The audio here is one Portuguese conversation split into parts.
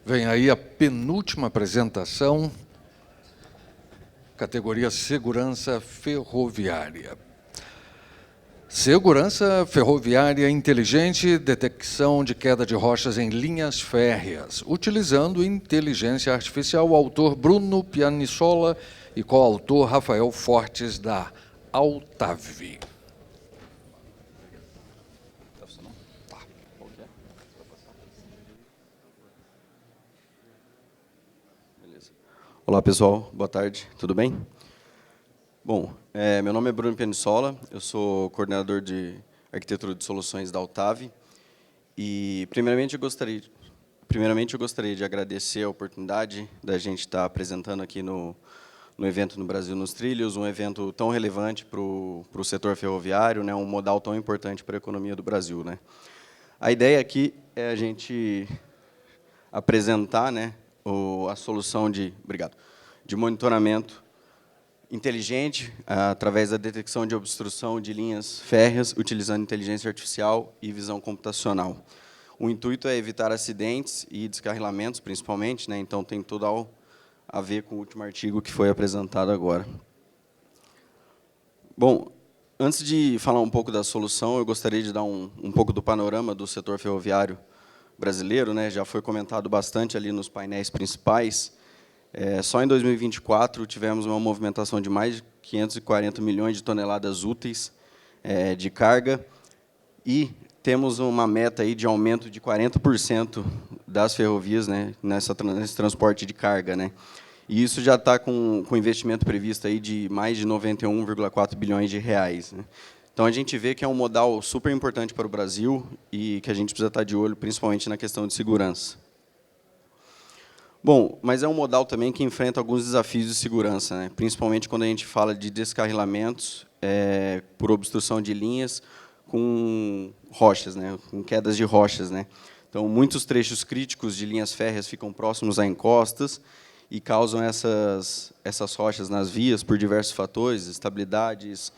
Vem aí a penúltima apresentação, categoria Segurança Ferroviária. Segurança Ferroviária Inteligente, detecção de queda de rochas em linhas férreas, utilizando inteligência artificial, autor Bruno Pianissola e coautor Rafael Fortes, da Altavi. Olá, pessoal. Boa tarde. Tudo bem? Bom, meu nome é Bruno Pianissola, eu sou coordenador de Arquitetura de Soluções da Altavi. E, primeiramente, eu gostaria de agradecer a oportunidade da gente estar apresentando aqui no evento no Brasil nos Trilhos, um evento tão relevante para o setor ferroviário, né, um modal tão importante para a economia do Brasil, né. A ideia aqui é a gente apresentar, né, a solução de monitoramento inteligente, através da detecção de obstrução de linhas férreas, utilizando inteligência artificial e visão computacional. O intuito é evitar acidentes e descarrilamentos, principalmente, né, então tem tudo a ver com o último artigo que foi apresentado agora. Bom, antes de falar um pouco da solução, eu gostaria de dar um pouco do panorama do setor ferroviário brasileiro, né, já foi comentado bastante ali nos painéis principais. Só em 2024 tivemos uma movimentação de mais de 540 milhões de toneladas úteis de carga e temos uma meta aí de aumento de 40% das ferrovias, né, nesse transporte de carga, né. E isso já está com investimento previsto aí de mais de 91,4 bilhões de reais, né. Então, a gente vê que é um modal super importante para o Brasil e que a gente precisa estar de olho, principalmente na questão de segurança. Bom, mas é um modal também que enfrenta alguns desafios de segurança, né? Principalmente quando a gente fala de descarrilamentos por obstrução de linhas com rochas, né? Com quedas de rochas, né? Então, muitos trechos críticos de linhas férreas ficam próximos a encostas e causam essas rochas nas vias por diversos fatores, estabilidades,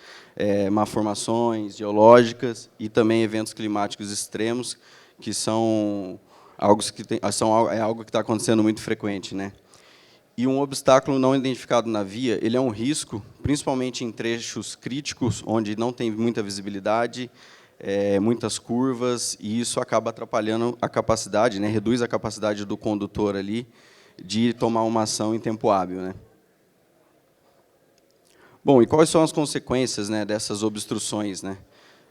malformações geológicas e também eventos climáticos extremos, que são algo que está acontecendo muito frequente, né? E um obstáculo não identificado na via, ele é um risco, principalmente em trechos críticos, onde não tem muita visibilidade, muitas curvas, e isso acaba atrapalhando a capacidade, né? Reduz a capacidade do condutor ali de tomar uma ação em tempo hábil, né? Bom, e quais são as consequências, né, dessas obstruções, né?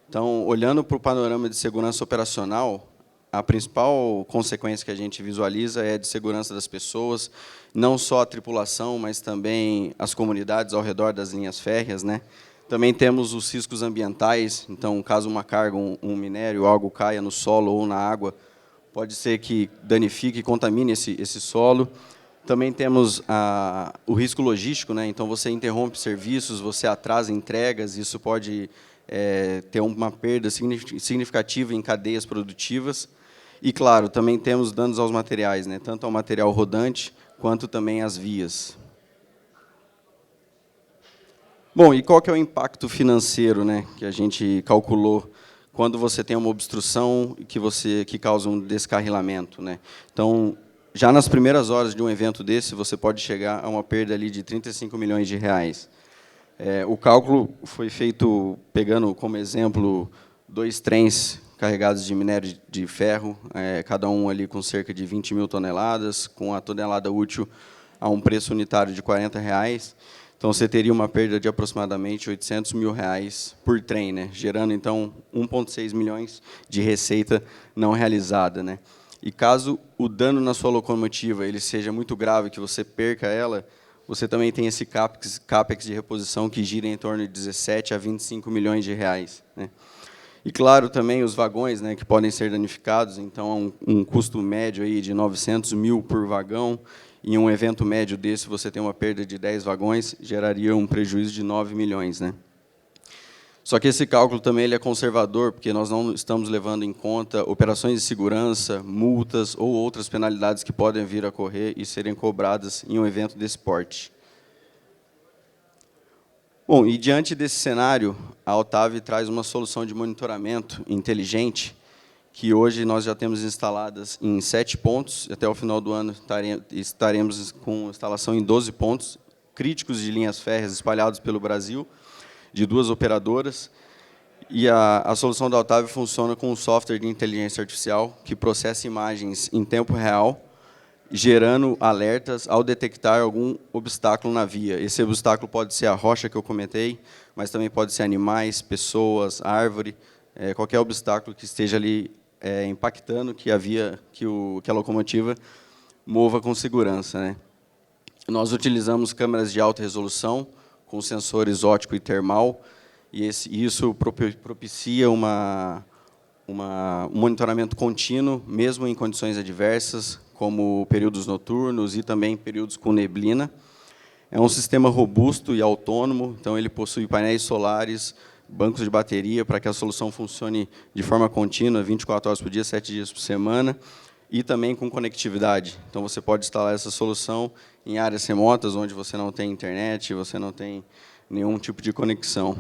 Então, olhando para o panorama de segurança operacional, a principal consequência que a gente visualiza é de segurança das pessoas, não só a tripulação, mas também as comunidades ao redor das linhas férreas, né? Também temos os riscos ambientais, então, caso uma carga, um minério, algo caia no solo ou na água, pode ser que danifique e contamine esse solo. Também temos o risco logístico, né? Então, você interrompe serviços, você atrasa entregas, isso pode ter uma perda significativa em cadeias produtivas. E, claro, também temos danos aos materiais, né? Tanto ao material rodante, quanto também às vias. Bom, e qual que é o impacto financeiro, né, que a gente calculou quando você tem uma obstrução que causa um descarrilamento, né? Então, já nas primeiras horas de um evento desse, você pode chegar a uma perda ali de 35 milhões de reais. O cálculo foi feito pegando como exemplo 2 trens carregados de minério de ferro, cada um ali com cerca de 20 mil toneladas, com a tonelada útil a um preço unitário de R$40. Então, você teria uma perda de aproximadamente R$800 mil por trem, né? Gerando, então, 1,6 milhões de receita não realizada, né? E caso o dano na sua locomotiva ele seja muito grave, que você perca ela, você também tem esse CAPEX de reposição que gira em torno de 17 a 25 milhões de reais, né? E, claro, também os vagões, né, que podem ser danificados, então, um custo médio aí de 900 mil por vagão, em um evento médio desse, você tem uma perda de 10 vagões, geraria um prejuízo de 9 milhões. Né? Só que esse cálculo também ele é conservador, porque nós não estamos levando em conta operações de segurança, multas ou outras penalidades que podem vir a ocorrer e serem cobradas em um evento desse porte. Bom, e diante desse cenário, a Altavi traz uma solução de monitoramento inteligente que hoje nós já temos instaladas em 7 pontos, até o final do ano estaremos com instalação em 12 pontos críticos de linhas férreas espalhados pelo Brasil, de 2 operadoras. E a solução da Otávio funciona com um software de inteligência artificial que processa imagens em tempo real, gerando alertas ao detectar algum obstáculo na via. Esse obstáculo pode ser a rocha que eu comentei, mas também pode ser animais, pessoas, árvore, qualquer obstáculo que esteja ali impactando que a via, que a locomotiva mova com segurança, né? Nós utilizamos câmeras de alta resolução, com sensores óptico e termal, e isso propicia um monitoramento contínuo, mesmo em condições adversas, como períodos noturnos e também períodos com neblina. É um sistema robusto e autônomo, então ele possui painéis solares, bancos de bateria, para que a solução funcione de forma contínua, 24 horas por dia, 7 dias por semana, e também com conectividade. Então, você pode instalar essa solução em áreas remotas, onde você não tem internet, você não tem nenhum tipo de conexão.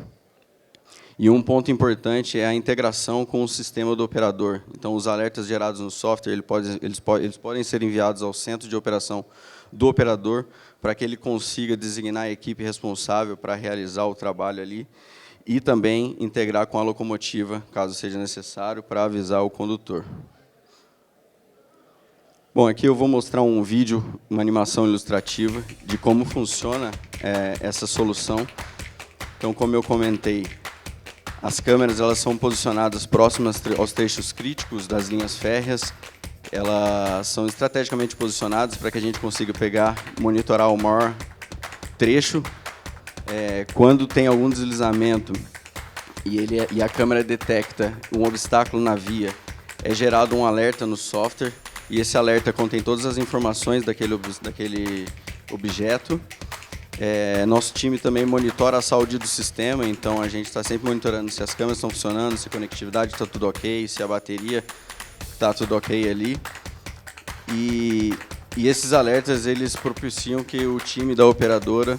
E um ponto importante é a integração com o sistema do operador. Então, os alertas gerados no software, eles podem ser enviados ao centro de operação do operador, para que ele consiga designar a equipe responsável para realizar o trabalho ali, e também integrar com a locomotiva, caso seja necessário, para avisar o condutor. Bom, aqui eu vou mostrar um vídeo, uma animação ilustrativa de como funciona essa solução. Então, como eu comentei, as câmeras elas são posicionadas próximas aos trechos críticos das linhas férreas. Elas são estrategicamente posicionadas para que a gente consiga monitorar o maior trecho. Quando tem algum deslizamento e a câmera detecta um obstáculo na via, é gerado um alerta no software, e esse alerta contém todas as informações daquele objeto. Nosso time também monitora a saúde do sistema, então a gente está sempre monitorando se as câmeras estão funcionando, se a conectividade está tudo ok, se a bateria está tudo ok ali. E esses alertas eles propiciam que o time da operadora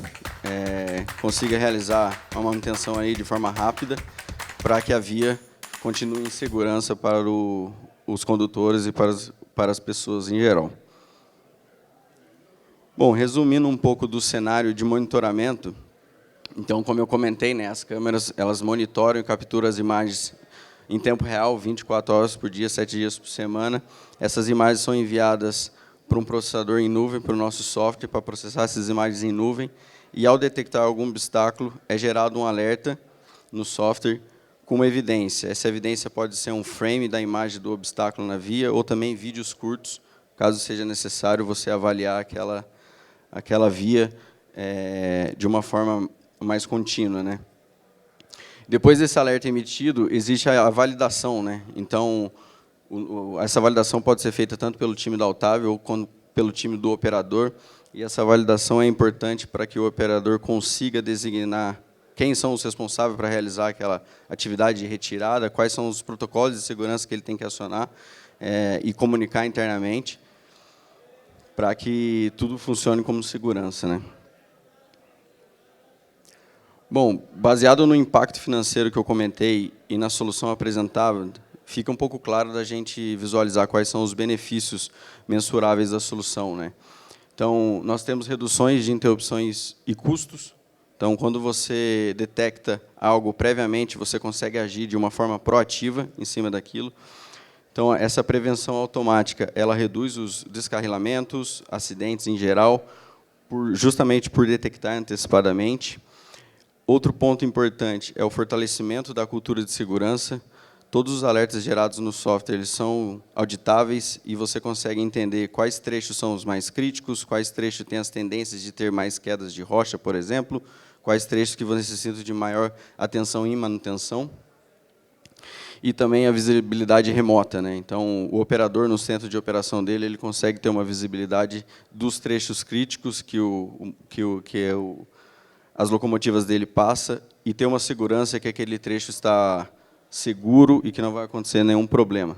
consiga realizar a manutenção aí de forma rápida, para que a via continue em segurança para os condutores e para as pessoas em geral. Bom, resumindo um pouco do cenário de monitoramento, então, como eu comentei, né, as câmeras elas monitoram e capturam as imagens em tempo real, 24 horas por dia, 7 dias por semana. Essas imagens são enviadas para um processador em nuvem, para o nosso software, para processar essas imagens em nuvem, e ao detectar algum obstáculo, é gerado um alerta no software com uma evidência. Essa evidência pode ser um frame da imagem do obstáculo na via, ou também vídeos curtos, caso seja necessário você avaliar aquela via de uma forma mais contínua, né? Depois desse alerta emitido, existe a validação, né? Então, essa validação pode ser feita tanto pelo time da Otávio ou pelo time do operador, e essa validação é importante para que o operador consiga designar quem são os responsáveis para realizar aquela atividade de retirada, quais são os protocolos de segurança que ele tem que acionar e comunicar internamente, para que tudo funcione como segurança, né? Bom, baseado no impacto financeiro que eu comentei e na solução apresentada, fica um pouco claro da gente visualizar quais são os benefícios mensuráveis da solução, né? Então, nós temos reduções de interrupções e custos. Então, quando você detecta algo previamente, você consegue agir de uma forma proativa em cima daquilo. Então, essa prevenção automática, ela reduz os descarrilamentos, acidentes em geral, justamente por detectar antecipadamente. Outro ponto importante é o fortalecimento da cultura de segurança. Todos os alertas gerados no software eles são auditáveis e você consegue entender quais trechos são os mais críticos, quais trechos têm as tendências de ter mais quedas de rocha, por exemplo, quais trechos que necessitam de maior atenção em manutenção. E também a visibilidade remota, né? Então, o operador, no centro de operação dele, ele consegue ter uma visibilidade dos trechos críticos que as locomotivas dele passam, e ter uma segurança que aquele trecho está seguro e que não vai acontecer nenhum problema.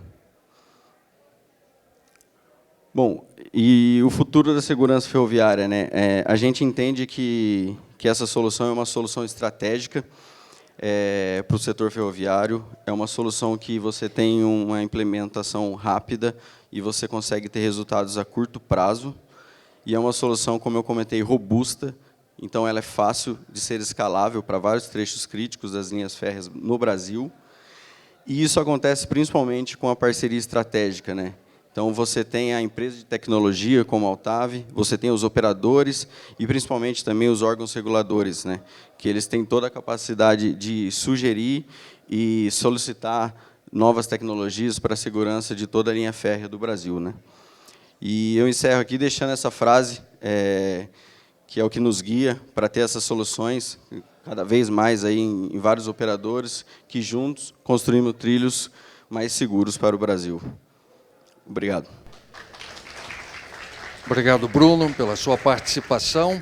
Bom, e o futuro da segurança ferroviária, né? A gente entende que essa solução é uma solução estratégica. para o setor ferroviário. É uma solução que você tem uma implementação rápida e você consegue ter resultados a curto prazo. E é uma solução, como eu comentei, robusta. Então, ela é fácil de ser escalável para vários trechos críticos das linhas férreas no Brasil. E isso acontece principalmente com a parceria estratégica, né? Então, você tem a empresa de tecnologia, como a Altave, você tem os operadores e, principalmente, também os órgãos reguladores, né? Que eles têm toda a capacidade de sugerir e solicitar novas tecnologias para a segurança de toda a linha férrea do Brasil, né? E eu encerro aqui deixando essa frase, que é o que nos guia para ter essas soluções, cada vez mais aí em vários operadores, que juntos construímos trilhos mais seguros para o Brasil. Obrigado. Obrigado, Bruno, pela sua participação.